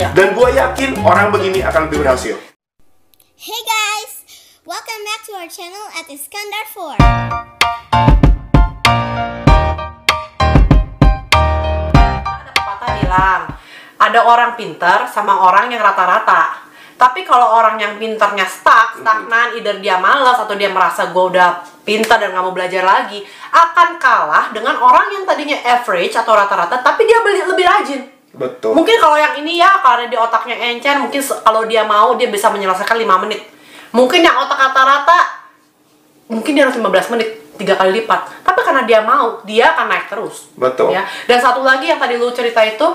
Ya. Dan gue yakin orang begini akan lebih berhasil. Hey guys, welcome back to our channel at Iskandar 4. Ada pepatah bilang, ada orang pintar sama orang yang rata-rata. Tapi kalau orang yang pintarnya stagnan, either dia malas atau dia merasa gue udah pintar dan gak mau belajar lagi, akan kalah dengan orang yang tadinya average atau rata-rata, tapi dia lebih rajin. Betul. Mungkin kalau yang ini ya, karena di otaknya encer, mungkin kalau dia mau, dia bisa menyelesaikan 5 menit. Mungkin yang otak rata-rata, mungkin dia harus 15 menit, 3 kali lipat. Tapi karena dia mau, dia akan naik terus. Betul. Ya. Dan satu lagi yang tadi lu cerita itu,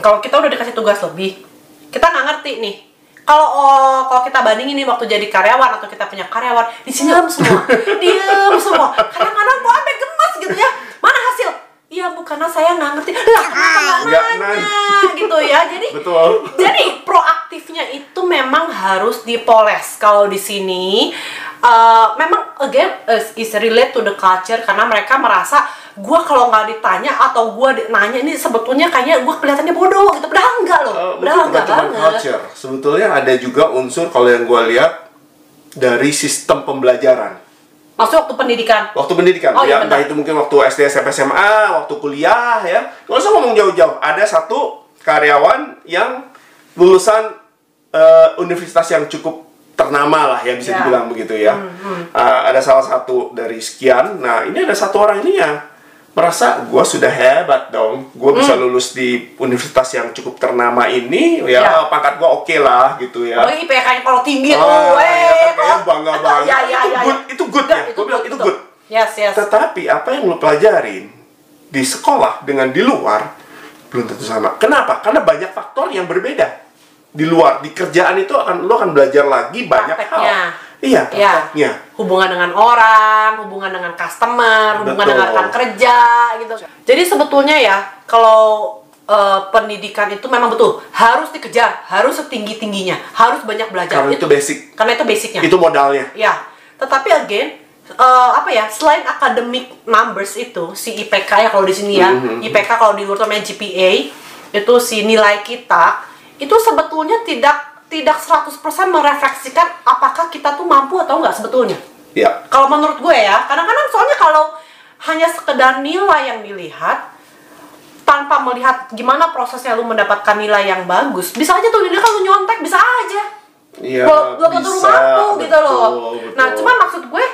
kalau kita udah dikasih tugas lebih, kita nggak ngerti nih. Kalau kita bandingin nih waktu jadi karyawan atau kita punya karyawan, di sini diam semua, diam semua. Kadang-kadang gua sampai gemes gitu ya. Mana hasil? Iya bu, karena saya nggak ngerti. Lah kenapa nggak nanya gitu ya. Jadi, betul. Jadi proaktifnya itu memang harus dipoles. Kalau di sini, memang again is relate to the culture karena mereka merasa gue kalau nggak ditanya atau gue nanya ini sebetulnya kayaknya gue kelihatannya bodoh gitu. Padahal enggak loh. Padahal enggak banget. Culture. Sebetulnya ada juga unsur kalau yang gue lihat dari sistem pembelajaran. Maksudnya waktu pendidikan? Waktu pendidikan, oh, ya, iya, entah itu mungkin waktu SD, SMP, SMA, waktu kuliah ya. Nggak usah ngomong jauh-jauh. Ada satu karyawan yang lulusan universitas yang cukup ternama lah ya, bisa dibilang begitu ya. Ada salah satu dari sekian. Nah, ini ada satu orang ini ya merasa gue sudah hebat dong, gue bisa lulus di universitas yang cukup ternama ini, ya pangkat gue oke lah gitu ya. Oh, IPK-nya kalau tinggi tuh, ya kan, bangga banget. Itu good ya, gue bilang itu good. Yes. Tetapi apa yang lo pelajarin di sekolah dengan di luar belum tentu sama. Kenapa? Karena banyak faktor yang berbeda. Di luar, di kerjaan itu lo akan belajar lagi banyak hal. Iya, prakteknya. Hubungan dengan orang, hubungan dengan customer, hubungan dengan rekan kerja gitu. Jadi sebetulnya ya, kalau pendidikan itu memang betul harus dikejar, harus setinggi-tingginya, harus banyak belajar. Karena itu basic. Karena itu basicnya. Itu modalnya. Ya, tetapi again, selain academic numbers itu, si IPK ya kalau di sini ya, IPK kalau di luar namanya GPA, itu si nilai kita, itu sebetulnya tidak 100% merefleksikan apakah kita tuh mampu atau enggak sebetulnya. Ya. Kalau menurut gue ya, kadang-kadang soalnya kalau hanya sekedar nilai yang dilihat tanpa melihat gimana prosesnya lu mendapatkan nilai yang bagus, bisa aja tuh nilai kalau nyontek bisa aja. Iya, belum tentu lu mampu gitu loh. Betul. Nah, cuman maksud gue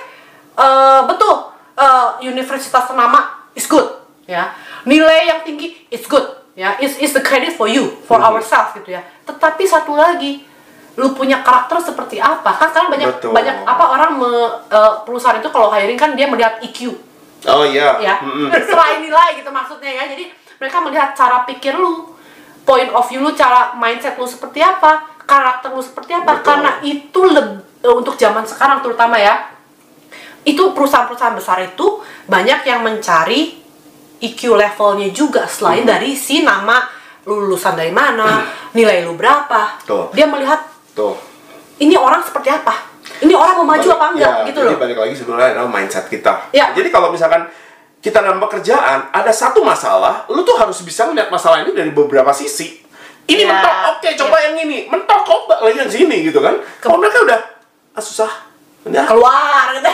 universitas ternama is good ya. Nilai yang tinggi is good. Ya, is the credit for you, for ourselves gitu ya. Tetapi satu lagi, lu punya karakter seperti apa? Kan sekarang banyak orang perusahaan itu kalau hiring kan dia melihat EQ. Oh iya. Ya. Selain nilai gitu maksudnya ya. Jadi mereka melihat cara pikir lu, point of view lu, cara mindset lu seperti apa, karakter lu seperti apa. Betul. Karena itu untuk zaman sekarang terutama ya. Itu perusahaan-perusahaan besar itu banyak yang mencari EQ levelnya juga selain dari si nama lulusan dari mana, nilai lu berapa. Dia melihat ini orang seperti apa, ini orang mau maju apa enggak gitu loh. Jadi balik lagi sebenarnya adalah mindset kita. Ya. Jadi kalau misalkan kita dalam pekerjaan ada satu masalah, lu tuh harus bisa melihat masalah ini dari beberapa sisi. Ini mentok, oke, coba yang ini, mentok, coba lagi yang sini gitu kan. Kalau mereka udah susah, keluar gitu.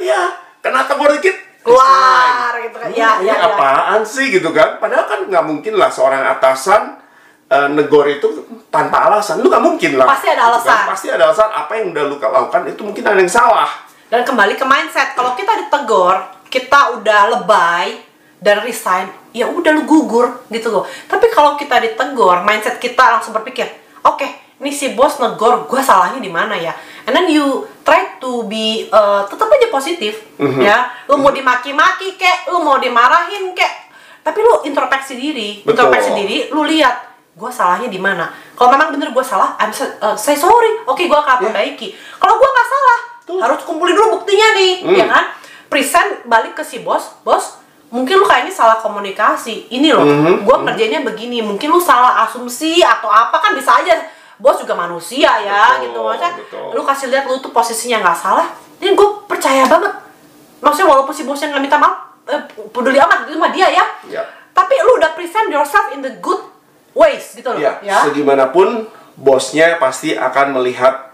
Iya, kena tegur dikit keluar gitu kan. Ya. Apaan sih gitu kan? Padahal kan nggak mungkin lah seorang atasan negor itu tanpa alasan. Lu nggak mungkin lah. Pasti ada alasan. Kan? Pasti ada alasan. Apa yang udah lu lakukan itu mungkin ada yang salah. Dan kembali ke mindset. Kalau kita ditegur, kita udah lebay dan resign, ya udah lu gugur gitu loh. Tapi kalau kita ditegur, mindset kita langsung berpikir, oke, ini si bos negor, gue salahnya di mana ya? And then you try to be tetap aja positif, ya. Lu mau dimaki-maki kek, lu mau dimarahin kek, tapi lu introspeksi diri. Betul. Introspeksi diri, lu lihat gue salahnya di mana. Kalau memang bener gue salah, say sorry. Oke, gue akan perbaiki. Kalau gue nggak salah, harus kumpulin dulu buktinya nih, ya kan? Present balik ke si bos, mungkin lu kayaknya salah komunikasi. Ini loh, gue kerjanya begini. Mungkin lu salah asumsi atau apa, kan bisa aja. Bos juga manusia ya, gitu. Maksudnya, lu kasih lihat lu tuh posisinya nggak salah. Dan gue percaya banget. Maksudnya walaupun si bosnya nggak minta maaf, peduli amat itu mah dia ya. Tapi lu udah present yourself in the good ways gitu loh. Ya, Ya. segimanapun bosnya pasti akan melihat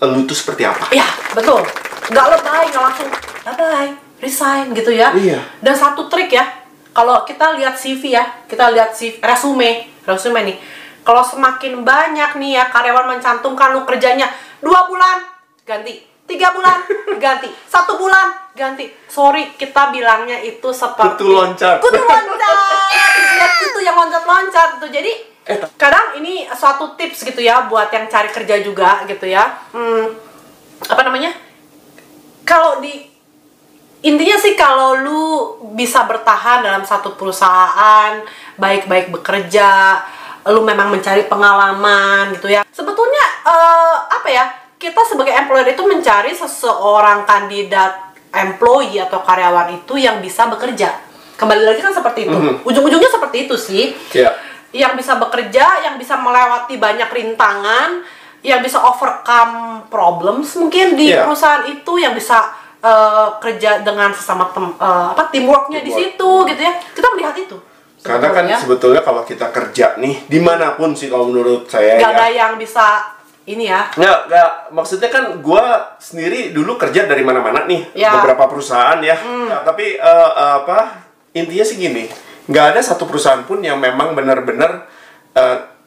lu tuh seperti apa. Iya, betul. Nggak lebay, nggak langsung bye-bye, resign gitu ya. Iya. Dan satu trik ya, kalau kita lihat CV ya, kita lihat CV, resume nih. Kalau semakin banyak nih ya karyawan mencantumkan lu kerjanya 2 bulan ganti, 3 bulan ganti, 1 bulan ganti. Sorry, kita bilangnya itu seperti Kutu loncat. Kutu loncat. Ya, kutu yang loncat-loncat tuh. Jadi kadang ini suatu tips gitu ya buat yang cari kerja juga gitu ya. Apa namanya? Kalau intinya sih kalau lu bisa bertahan dalam satu perusahaan, baik-baik bekerja, lu memang mencari pengalaman gitu ya. Sebetulnya apa ya? Kita sebagai employer itu mencari seseorang kandidat employee atau karyawan itu yang bisa bekerja. Kembali lagi kan seperti itu. Ujung-ujungnya seperti itu sih. Iya. Yang bisa bekerja, yang bisa melewati banyak rintangan, yang bisa overcome problems mungkin di perusahaan itu, yang bisa kerja dengan sesama teamworknya di situ gitu ya. Kita melihat itu. Karena kan sebetulnya kalau kita kerja nih dimanapun sih kalau menurut saya gak ada yang bisa ini ya. Nggak, maksudnya kan gue sendiri dulu kerja dari mana-mana nih, beberapa perusahaan ya. Tapi intinya sih gini, nggak ada satu perusahaan pun yang memang benar-benar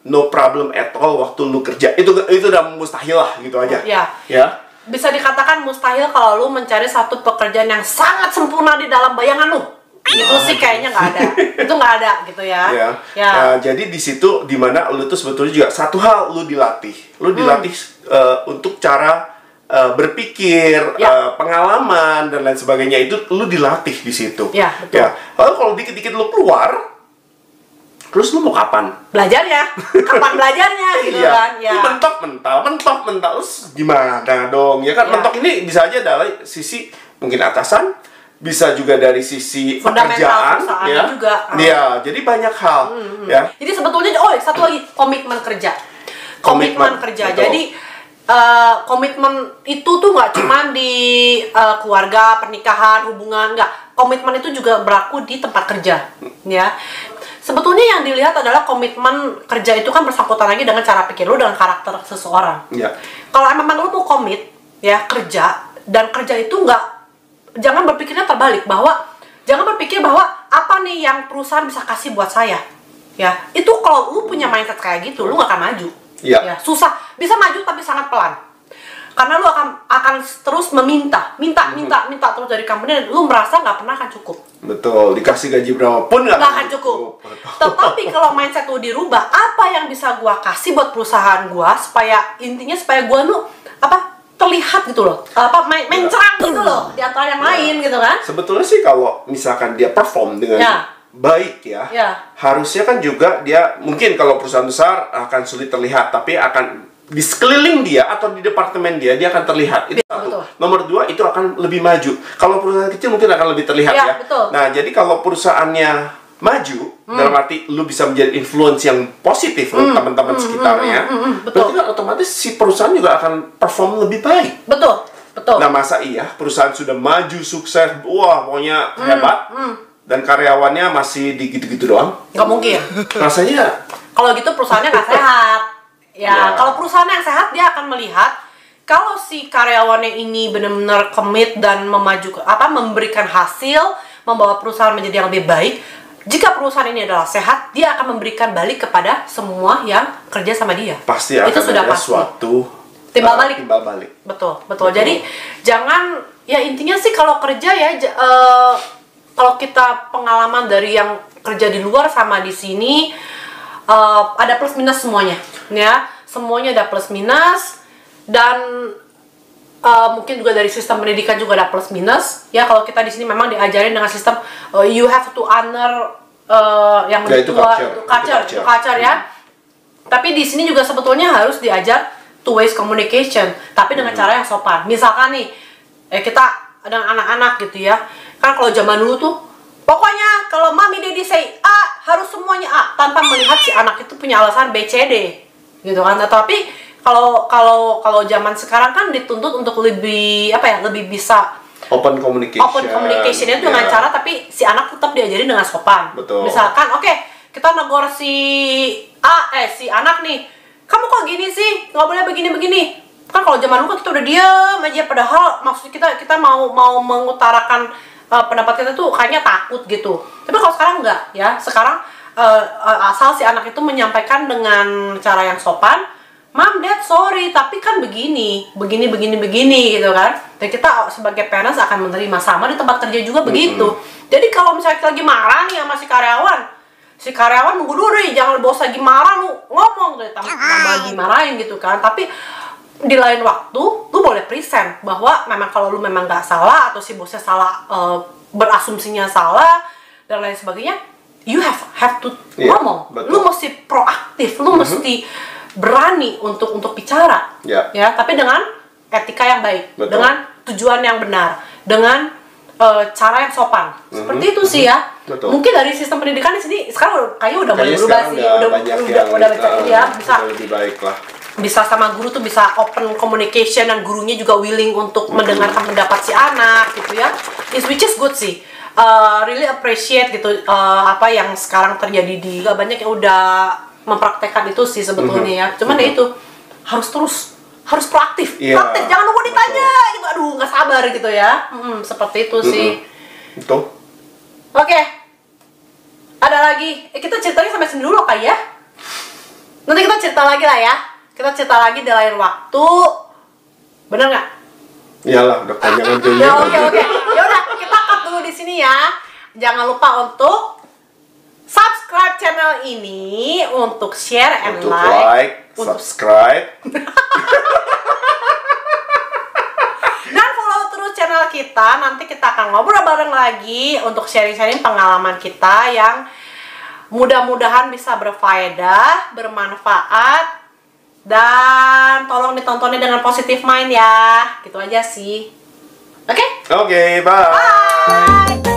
no problem at all waktu lu kerja. Itu udah mustahil lah gitu aja. Ya. Bisa dikatakan mustahil kalau lu mencari satu pekerjaan yang sangat sempurna di dalam bayangan lu. Itu sih kayaknya nggak ada. Itu nggak ada gitu ya. Jadi di situ dimana lu tuh sebetulnya juga satu hal lu dilatih. Lu dilatih untuk cara berpikir, pengalaman dan lain sebagainya, itu lu dilatih di situ. Ya, betul. Lalu kalau dikit-dikit lu keluar, terus lu mau kapan? Belajarnya, kapan belajarnya gitu kan? Lu mentok mental, terus gimana dong? Ya kan, mentok ini bisa aja dari sisi mungkin atasan, bisa juga dari sisi pekerjaan, ya juga. Jadi banyak hal. Ya. Jadi sebetulnya, satu lagi, komitmen kerja. Komitmen kerja. Betul. Jadi komitmen itu tuh nggak cuma di keluarga, pernikahan, hubungan, nggak. Komitmen itu juga berlaku di tempat kerja, ya. Sebetulnya yang dilihat adalah komitmen kerja itu kan bersangkutan lagi dengan cara pikir lu, dengan karakter seseorang. Kalau memang lu mau komit, ya kerja, dan kerja itu jangan berpikirnya terbalik, jangan berpikir bahwa apa nih yang perusahaan bisa kasih buat saya, ya. Itu kalau lu punya mindset kayak gitu, lu nggak akan maju. Ya, susah. Bisa maju tapi sangat pelan. Karena lu akan terus minta terus dari company, dan lu merasa nggak pernah akan cukup. Betul, dikasih gaji berapapun nggak akan cukup. Tetapi kalau mindset lu dirubah, apa yang bisa gua kasih buat perusahaan gua supaya gua terlihat gitu loh, mencerang gitu loh di antara yang lain gitu kan? Sebetulnya sih kalau misalkan dia perform dengan baik ya, harusnya kan juga dia, mungkin kalau perusahaan besar akan sulit terlihat, tapi akan di sekeliling dia atau di departemen dia akan terlihat. Itu satu. Nomor 2, itu akan lebih maju. Kalau perusahaan kecil mungkin akan lebih terlihat ya. Nah, jadi kalau perusahaannya maju, dalam arti lu bisa menjadi influence yang positif untuk teman-teman sekitarnya, berarti kan otomatis si perusahaan juga akan perform lebih baik. Betul. Nah, masa iya perusahaan sudah maju, sukses, wah pokoknya hebat, dan karyawannya masih di gitu-gitu doang? Nggak mungkin. Rasanya kalau gitu perusahaannya nggak sehat. Kalau perusahaan yang sehat, dia akan melihat kalau si karyawannya ini benar-benar komit dan memberikan hasil, membawa perusahaan menjadi yang lebih baik. Jika perusahaan ini adalah sehat, dia akan memberikan balik kepada semua yang kerja sama dia. Pasti akan sudah ada pasti. Suatu timbal balik. Betul. Jadi jangan, ya intinya sih kalau kerja ya, kalau kita pengalaman dari yang kerja di luar sama di sini, ada plus minus semuanya, ya. Semuanya ada plus minus, dan mungkin juga dari sistem pendidikan juga ada plus minus. Ya, kalau kita di sini memang diajarin dengan sistem you have to honor yang lebih tua, culture ya. Tapi di sini juga sebetulnya harus diajar two ways communication, tapi dengan cara yang sopan. Misalkan nih, kita dengan anak-anak gitu ya. Kan kalau zaman dulu tuh, pokoknya kalau mami daddy say A, harus semuanya A, tanpa melihat si anak itu punya alasan B, C, D, gitu kan. Tapi kalau zaman sekarang kan dituntut untuk lebih lebih bisa open communication itu dengan cara, tapi si anak tetap diajarin dengan sopan. Betul. Misalkan, kita negor si si anak nih, kamu kok gini sih, nggak boleh begini. Kan kalau zaman dulu kan kita udah diam aja, padahal maksud kita mau mengutarakan pendapat kita tuh kayaknya takut gitu. Tapi kalau sekarang enggak ya, sekarang asal si anak itu menyampaikan dengan cara yang sopan, Mom, Dad, sorry, tapi kan begini gitu kan. Dan kita sebagai parents akan menerima, sama di tempat kerja juga begitu. Jadi kalau misalnya kita lagi marah nih sama si karyawan nunggu dulu deh, jangan bos lagi marah lu ngomong deh, tambah dimarahin gitu kan. Tapi di lain waktu lu boleh present bahwa memang kalau lu memang nggak salah atau si bosnya salah, berasumsinya salah dan lain sebagainya, you have to ngomong. Betul. Lu mesti proaktif, lu mesti berani untuk bicara, ya, tapi dengan etika yang baik, dengan tujuan yang benar, dengan cara yang sopan. Seperti itu sih ya. Betul. Mungkin dari sistem pendidikan di sini sekarang kayaknya udah mulai berubah sih, udah baca ya, bisa lebih baik lah. Bisa sama guru tuh bisa open communication dan gurunya juga willing untuk mendengarkan pendapat si anak gitu ya. Which is good sih. Really appreciate gitu apa yang sekarang terjadi di banyak yang udah mempraktekkan itu sih sebetulnya ya. Cuman ya itu harus proaktif. Proaktif, jangan nunggu ditanya gitu. Aduh, nggak sabar gitu ya. Seperti itu sih. Betul. Oke. Ada lagi. Kita ceritanya sampai sini dulu kali ya. Nanti kita cerita lagi lah ya. Kita cerita lagi di lain waktu. Bener nggak? Iyalah, udah panjangan tuh. Ya oke. Ya udah, kita cut dulu di sini ya. Jangan lupa untuk subscribe channel ini, untuk share and Untuk like, subscribe. Dan follow terus channel kita. Nanti kita akan ngobrol bareng lagi untuk sharing-sharing pengalaman kita yang mudah-mudahan bisa berfaedah, bermanfaat. Dan tolong ditontonnya dengan positive mind ya. Gitu aja sih. Oke? Oke, bye. Bye.